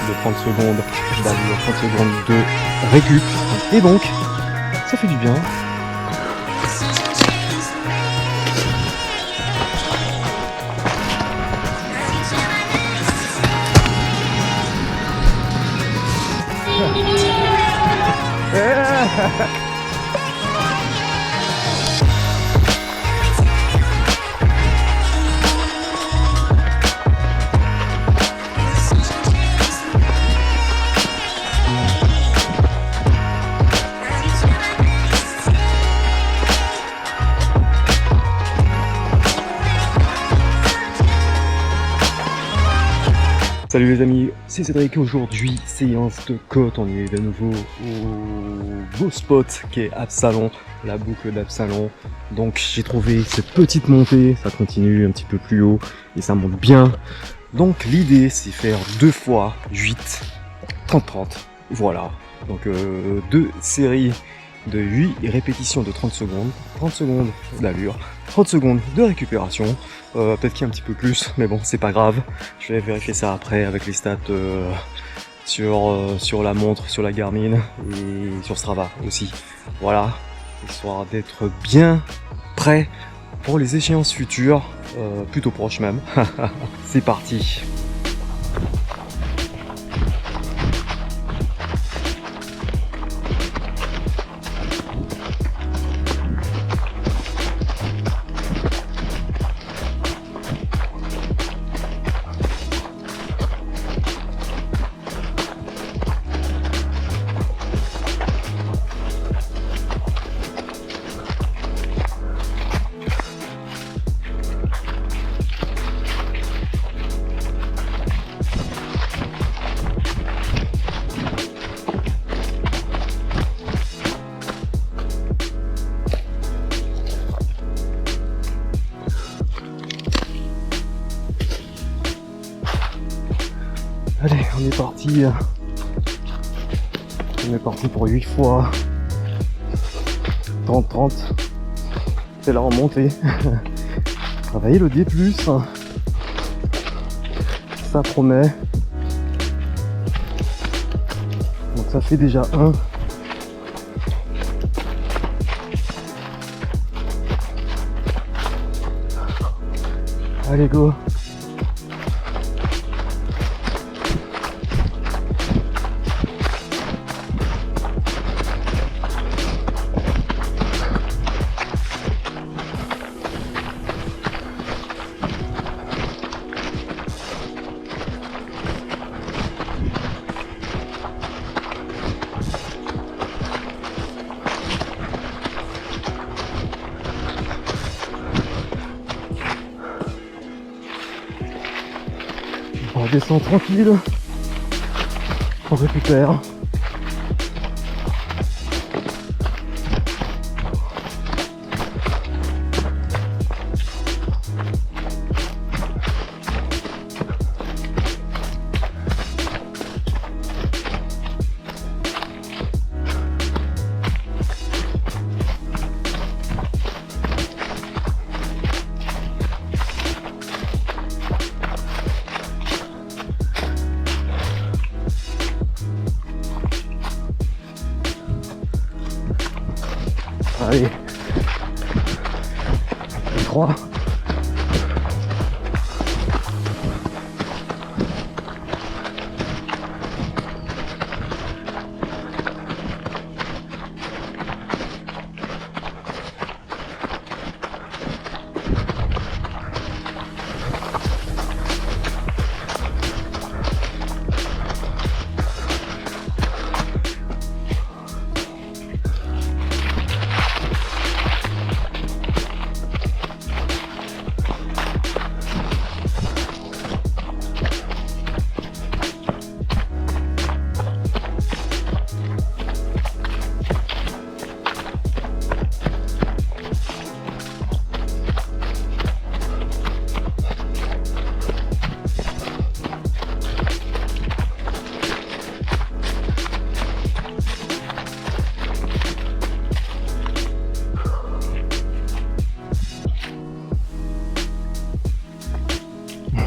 de 30 secondes d'allure, 30 secondes de récup. Et donc, ça fait du bien. Salut les amis, c'est Cédric. Aujourd'hui, séance de côte. On est de nouveau au beau spot qui est Absalon, la boucle d'Absalon. Donc j'ai trouvé cette petite montée, ça continue un petit peu plus haut et ça monte bien. Donc l'idée c'est faire 2 fois 8, 30-30. Voilà, donc 2 séries de 8 répétitions de 30 secondes d'allure, 30 secondes de récupération, peut-être qu'il y a un petit peu plus, mais bon c'est pas grave, je vais vérifier ça après avec les stats sur la montre, sur la Garmin et sur Strava aussi, voilà, histoire d'être bien prêt pour les échéances futures, plutôt proches même. C'est parti. Allez, on est parti. On est parti pour 8 fois 30-30. C'est la remontée. Travailler le D+. Ça promet. Donc ça fait déjà 1. Allez, go. On descend tranquille, on récupère. Allez, 3.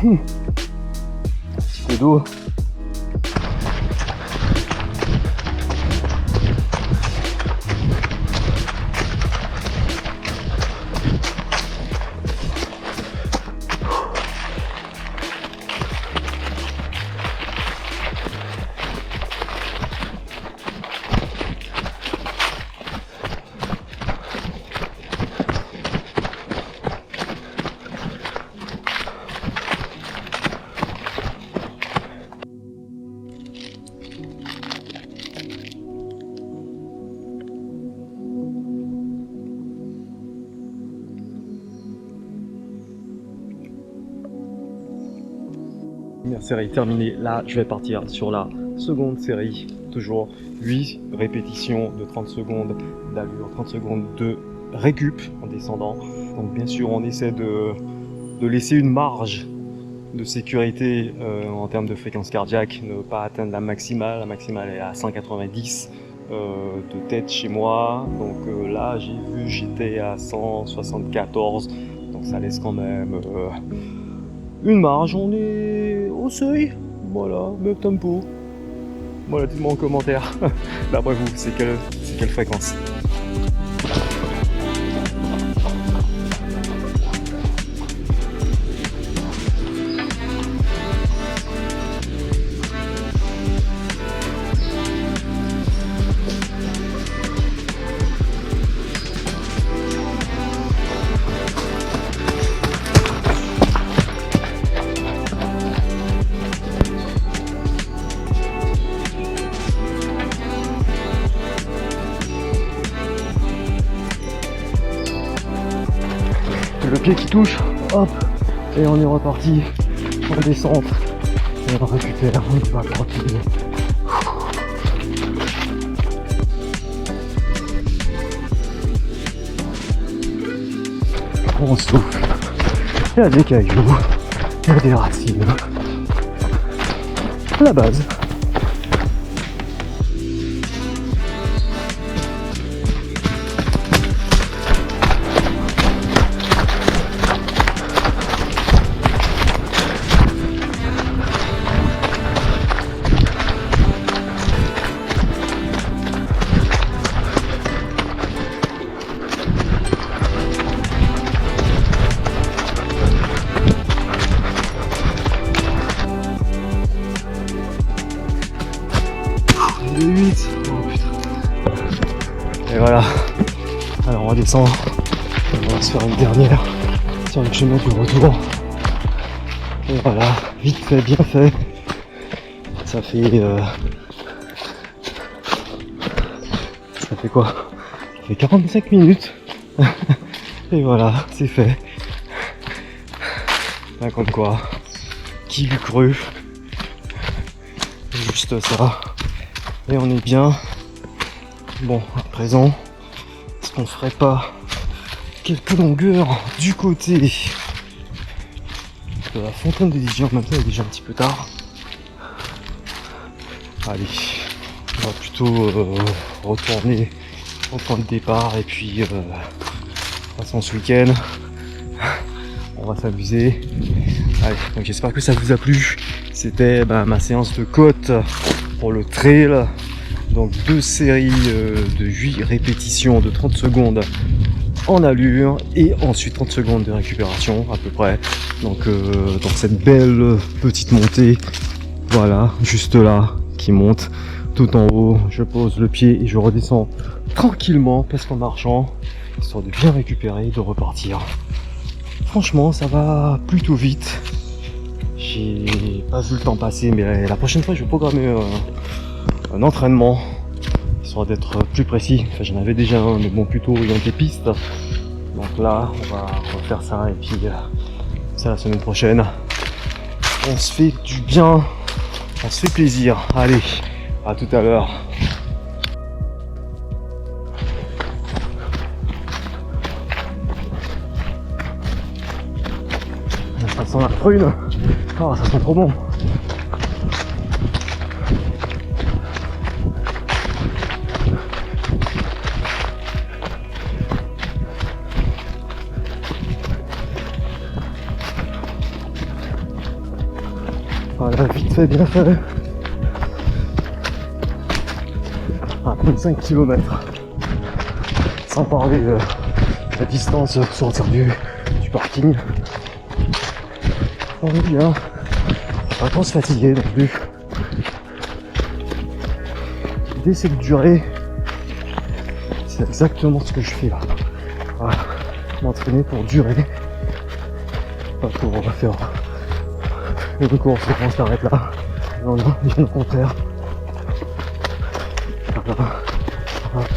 Un petit peu d'eau. première série terminée. Là, je vais partir sur la seconde série. Toujours 8 répétitions de 30 secondes d'allure, 30 secondes de récup en descendant. Donc bien sûr, on essaie de laisser une marge de sécurité en termes de fréquence cardiaque, ne pas atteindre la maximale. La maximale est à 190 de tête chez moi. Donc là, j'ai vu, j'étais à 174. Donc ça laisse quand même une marge. On est au seuil. Voilà, même tempo. Voilà, dites-moi en commentaire. D'après vous, c'est quelle fréquence? Le pied qui touche, hop, et on est reparti en descente. Et on récupère, on va tranquille. On souffle, il y a des cailloux, il y a des racines. La base. Le 8, oh putain. Et voilà, alors on va descendre, on va se faire une dernière sur le chemin du retour. Et voilà, vite fait, bien fait. Ça fait quoi? Ça fait 45 minutes. Et voilà, c'est fait. Là comme quoi, qui l'eût cru? Juste ça. Et on est bien. Bon, à présent, est-ce qu'on ferait pas quelques longueurs du côté de la fontaine des Dijon? Maintenant, il est déjà un petit peu tard. Allez, on va plutôt retourner au point de départ et puis de toute façon ce week-end, on va s'amuser. Allez, donc j'espère que ça vous a plu. C'était ma séance de côte pour le trail. Donc 2 séries de 8 répétitions de 30 secondes en allure et ensuite 30 secondes de récupération à peu près. Donc dans cette belle petite montée, voilà, juste là, qui monte tout en haut. Je pose le pied et je redescends tranquillement, presque en marchant, histoire de bien récupérer, de repartir. Franchement, ça va plutôt vite. J'ai pas vu le temps passer, mais la prochaine fois, je vais programmer un entraînement, histoire d'être plus précis. Enfin, j'en avais déjà un, mais bon, plutôt orienté piste. Donc là, on va refaire ça, et puis ça la semaine prochaine. On se fait du bien, on se fait plaisir. Allez, à tout à l'heure. Ça sent la prune. Oh, ça sent trop bon. Voilà, vite fait, bien fait. À plus de 5 km. Sans parler de la distance sortir du parking. On est bien. Pas trop se fatiguer non plus. L'idée c'est de durer. C'est exactement ce que je fais là. Voilà. M'entraîner pour durer. Pas pour faire une course et on s'arrête là. Non, non, bien au contraire. Voilà. Hop.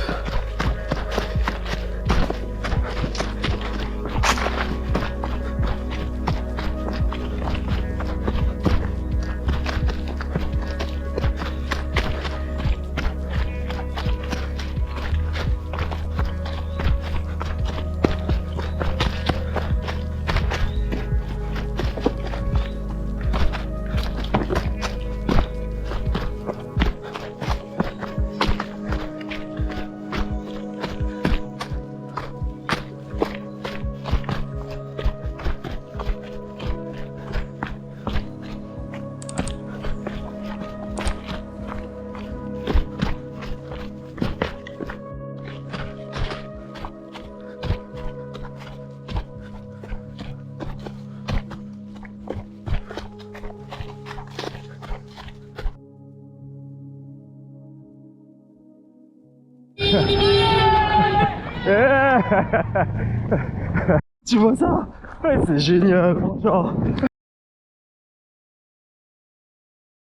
Tu vois ça? Ouais, c'est génial, franchement.